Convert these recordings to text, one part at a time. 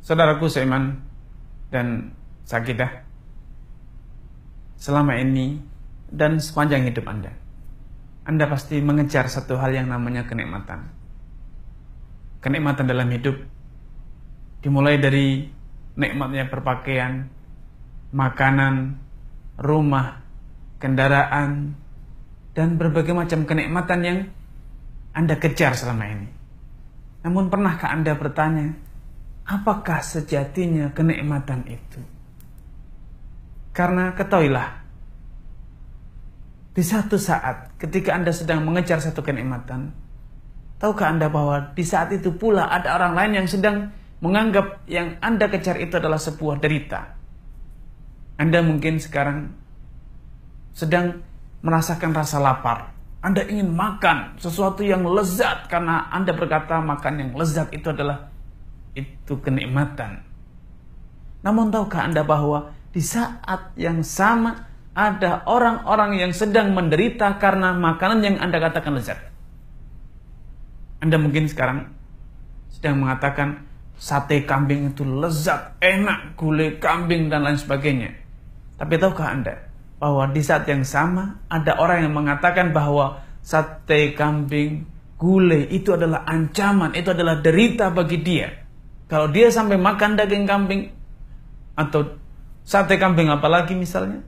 Saudaraku seiman dan sakidah, selama ini dan sepanjang hidup Anda pasti mengejar satu hal yang namanya kenikmatan. Kenikmatan dalam hidup dimulai dari nikmatnya berpakaian, makanan, rumah, kendaraan, dan berbagai macam kenikmatan yang Anda kejar selama ini. Namun pernahkah Anda bertanya, apakah sejatinya kenikmatan itu? Karena ketahuilah, di satu saat ketika Anda sedang mengejar satu kenikmatan, tahukah Anda bahwa di saat itu pula ada orang lain yang sedang menganggap yang Anda kejar itu adalah sebuah derita. Anda mungkin sekarang sedang merasakan rasa lapar. Anda ingin makan sesuatu yang lezat karena Anda berkata makan yang lezat itu adalah kenikmatan. Namun tahukah Anda bahwa di saat yang sama ada orang-orang yang sedang menderita karena makanan yang Anda katakan lezat. Anda mungkin sekarang sedang mengatakan sate kambing itu lezat, enak, gulai kambing dan lain sebagainya. Tapi tahukah Anda bahwa di saat yang sama ada orang yang mengatakan bahwa sate kambing, gulai itu adalah ancaman, itu adalah derita bagi dia. Kalau dia sampai makan daging kambing atau sate kambing apalagi misalnya,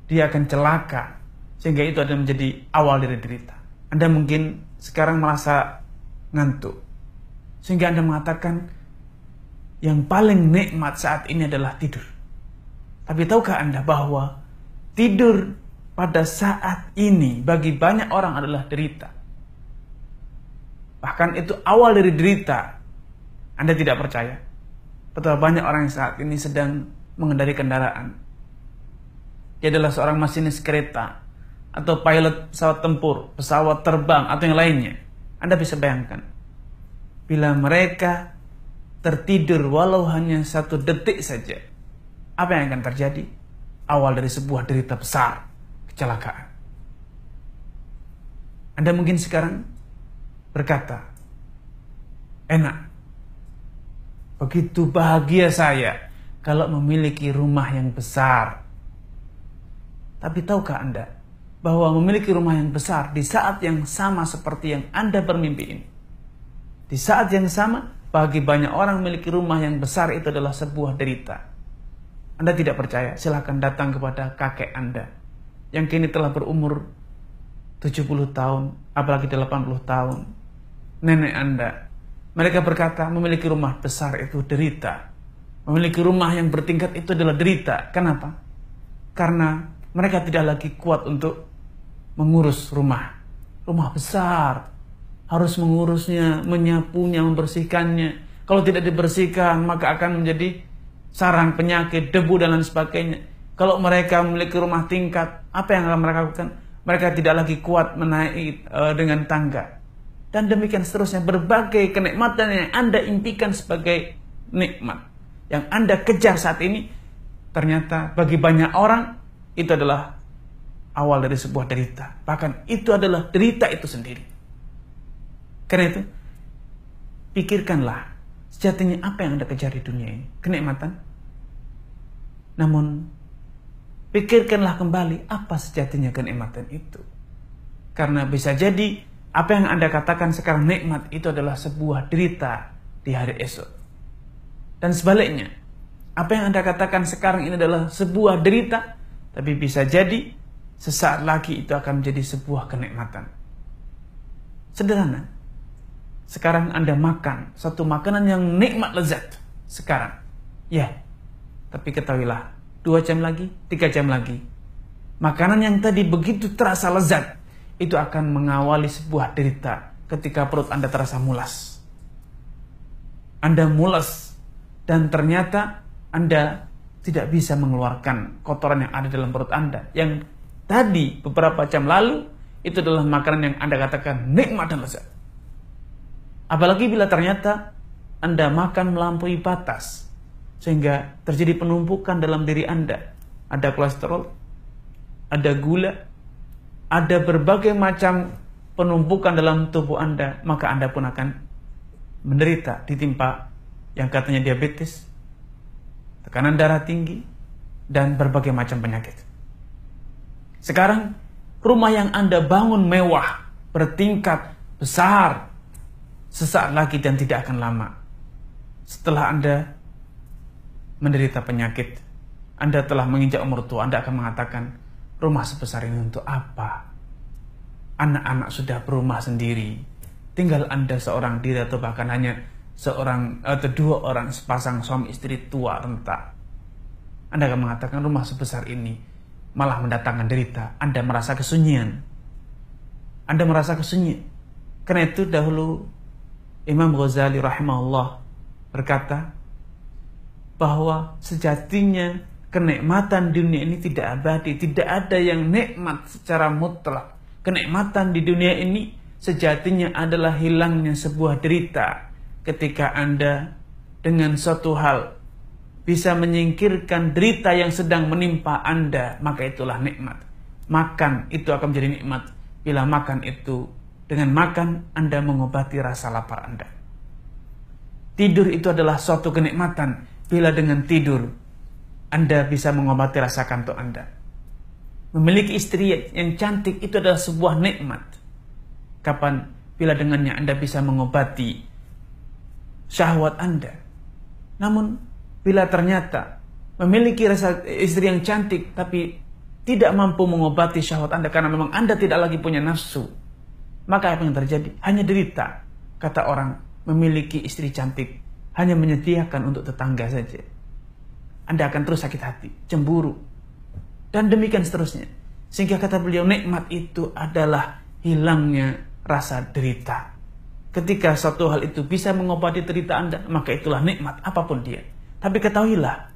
dia akan celaka, sehingga itu akan menjadi awal dari derita. Anda mungkin sekarang merasa ngantuk, sehingga Anda mengatakan yang paling nikmat saat ini adalah tidur. Tapi tahukah Anda bahwa tidur pada saat ini bagi banyak orang adalah derita. Bahkan itu awal dari derita. Anda tidak percaya? Betapa banyak orang yang saat ini sedang mengendarai kendaraan. Dia adalah seorang masinis kereta atau pilot pesawat tempur, pesawat terbang atau yang lainnya. Anda bisa bayangkan, bila mereka tertidur walau hanya 1 detik saja, apa yang akan terjadi? Awal dari sebuah derita besar, kecelakaan. Anda mungkin sekarang berkata, enak, begitu bahagia saya kalau memiliki rumah yang besar. Tapi tahukah Anda bahwa memiliki rumah yang besar di saat yang sama seperti yang Anda bermimpi ini? Di saat yang sama, bagi banyak orang memiliki rumah yang besar itu adalah sebuah derita. Anda tidak percaya? Silakan datang kepada kakek Anda yang kini telah berumur 70 tahun, apalagi 80 tahun. Nenek Anda, mereka berkata memiliki rumah besar itu derita. Memiliki rumah yang bertingkat itu adalah derita. Kenapa? Karena mereka tidak lagi kuat untuk mengurus rumah. Rumah besar, harus mengurusnya, menyapunya, membersihkannya. Kalau tidak dibersihkan, maka akan menjadi sarang penyakit, debu dan lain sebagainya. Kalau mereka memiliki rumah tingkat, apa yang akan mereka lakukan? Mereka tidak lagi kuat menaiki dengan tangga. Dan demikian seterusnya, berbagai kenikmatan yang Anda impikan sebagai nikmat, yang Anda kejar saat ini, ternyata bagi banyak orang itu adalah awal dari sebuah derita. Bahkan itu adalah derita itu sendiri. Karena itu, pikirkanlah, sejatinya apa yang Anda kejar di dunia ini? Kenikmatan? Namun, pikirkanlah kembali apa sejatinya kenikmatan itu. Karena bisa jadi apa yang Anda katakan sekarang nikmat itu adalah sebuah derita di hari esok. Dan sebaliknya, apa yang Anda katakan sekarang ini adalah sebuah derita, tapi bisa jadi sesaat lagi itu akan menjadi sebuah kenikmatan. Sederhana. Sekarang Anda makan satu makanan yang nikmat lezat sekarang. Ya. Tapi ketahuilah, 2 jam lagi, 3 jam lagi, makanan yang tadi begitu terasa lezat, itu akan mengawali sebuah derita ketika perut Anda terasa mulas. Anda mulas, dan ternyata Anda tidak bisa mengeluarkan kotoran yang ada dalam perut Anda. Yang tadi beberapa jam lalu, itu adalah makanan yang Anda katakan nikmat dan lezat. Apalagi bila ternyata Anda makan melampaui batas, sehingga terjadi penumpukan dalam diri Anda. Ada kolesterol, ada gula, ada berbagai macam penumpukan dalam tubuh Anda, maka Anda pun akan menderita, ditimpa yang katanya diabetes, tekanan darah tinggi, dan berbagai macam penyakit. Sekarang rumah yang Anda bangun mewah, bertingkat, besar, sesaat lagi dan tidak akan lama setelah Anda menderita penyakit, Anda telah menginjak umur tua, Anda akan mengatakan, rumah sebesar ini untuk apa? Anak-anak sudah berumah sendiri, tinggal Anda seorang diri atau bahkan hanya seorang atau dua orang sepasang suami istri tua renta. Anda akan mengatakan rumah sebesar ini malah mendatangkan derita. Anda merasa kesunyian. Anda merasa kesunyian. Karena itu dahulu Imam Ghazali rahimahullah berkata bahwa sejatinya kenikmatan dunia ini tidak abadi. Tidak ada yang nikmat secara mutlak. Kenikmatan di dunia ini sejatinya adalah hilangnya sebuah derita. Ketika Anda dengan suatu hal bisa menyingkirkan derita yang sedang menimpa Anda, maka itulah nikmat. Makan itu akan menjadi nikmat bila makan itu, dengan makan Anda mengobati rasa lapar Anda. Tidur itu adalah suatu kenikmatan bila dengan tidur Anda bisa mengobati rasa kantuk Anda. Memiliki istri yang cantik itu adalah sebuah nikmat. Kapan? Bila dengannya Anda bisa mengobati syahwat Anda. Namun bila ternyata memiliki rasa istri yang cantik tapi tidak mampu mengobati syahwat Anda karena memang Anda tidak lagi punya nafsu, maka apa yang terjadi? Hanya derita. Kata orang, memiliki istri cantik hanya menyediakan untuk tetangga saja. Anda akan terus sakit hati, cemburu, dan demikian seterusnya. Sehingga kata beliau, nikmat itu adalah hilangnya rasa derita. Ketika satu hal itu bisa mengobati derita Anda, maka itulah nikmat apapun dia. Tapi ketahuilah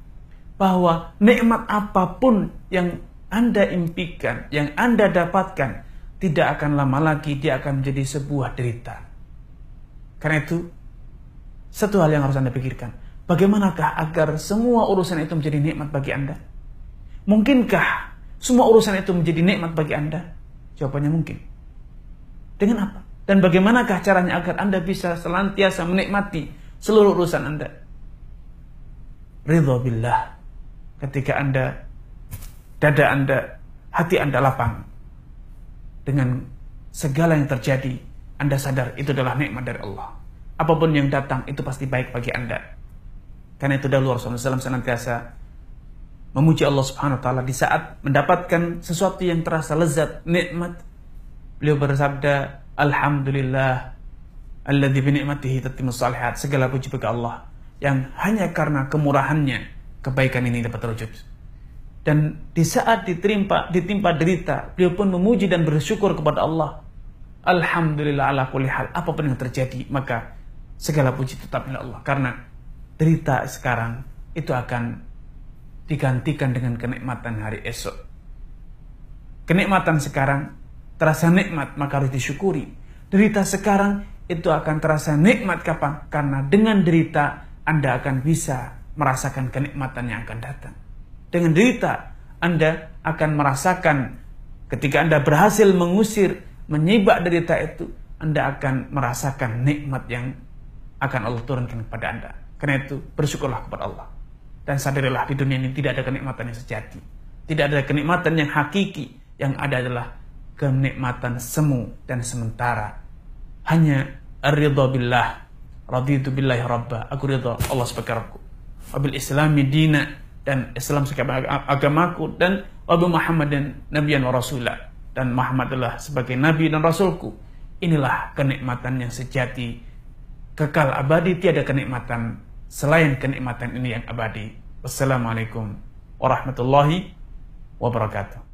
bahwa nikmat apapun yang Anda impikan, yang Anda dapatkan, tidak akan lama lagi dia akan menjadi sebuah derita. Karena itu, satu hal yang harus Anda pikirkan, bagaimanakah agar semua urusan itu menjadi nikmat bagi Anda? Mungkinkah semua urusan itu menjadi nikmat bagi Anda? Jawabannya mungkin. Dengan apa? Dan bagaimanakah caranya agar Anda bisa senantiasa menikmati seluruh urusan Anda? Ridha billah. Ketika Anda, dada Anda, hati Anda lapang dengan segala yang terjadi, Anda sadar itu adalah nikmat dari Allah. Apapun yang datang itu pasti baik bagi Anda. Karena itu dahulu Rasulullah SAW senantiasa memuji Allah Subhanahu wa taala di saat mendapatkan sesuatu yang terasa lezat, nikmat. Beliau bersabda, alhamdulillah alladzi bi ni'matihi tatimmus shalihat. Segala puji bagi Allah yang hanya karena kemurahannya kebaikan ini dapat terwujud. Dan di saat ditimpa derita, beliau pun memuji dan bersyukur kepada Allah. Alhamdulillah ala kulli hal. Apapun yang terjadi, maka segala puji tetap milik Allah. Karena derita sekarang itu akan digantikan dengan kenikmatan hari esok. Kenikmatan sekarang terasa nikmat, maka harus disyukuri. Derita sekarang itu akan terasa nikmat kapan? Karena dengan derita Anda akan bisa merasakan kenikmatan yang akan datang. Dengan derita Anda akan merasakan ketika Anda berhasil mengusir, menyibak derita itu, Anda akan merasakan nikmat yang akan Allah turunkan kepada Anda. Karena itu bersyukurlah kepada Allah. Dan sadarilah di dunia ini tidak ada kenikmatan yang sejati. Tidak ada kenikmatan yang hakiki. Yang ada adalah kenikmatan semu dan sementara. Hanya ar-ridha billah. Raditu billahi rabba. Aku ridha Allah sebagai Rabbku. Wabil islami dina. Dan Islam sebagai agamaku. Dan wabil Muhammadin nabiyan wa rasulah. Dan Muhammad adalah sebagai nabi dan rasulku. Inilah kenikmatan yang sejati. Kekal abadi, tiada kenikmatan selain kenikmatan ini yang abadi. Wassalamualaikum warahmatullahi wabarakatuh.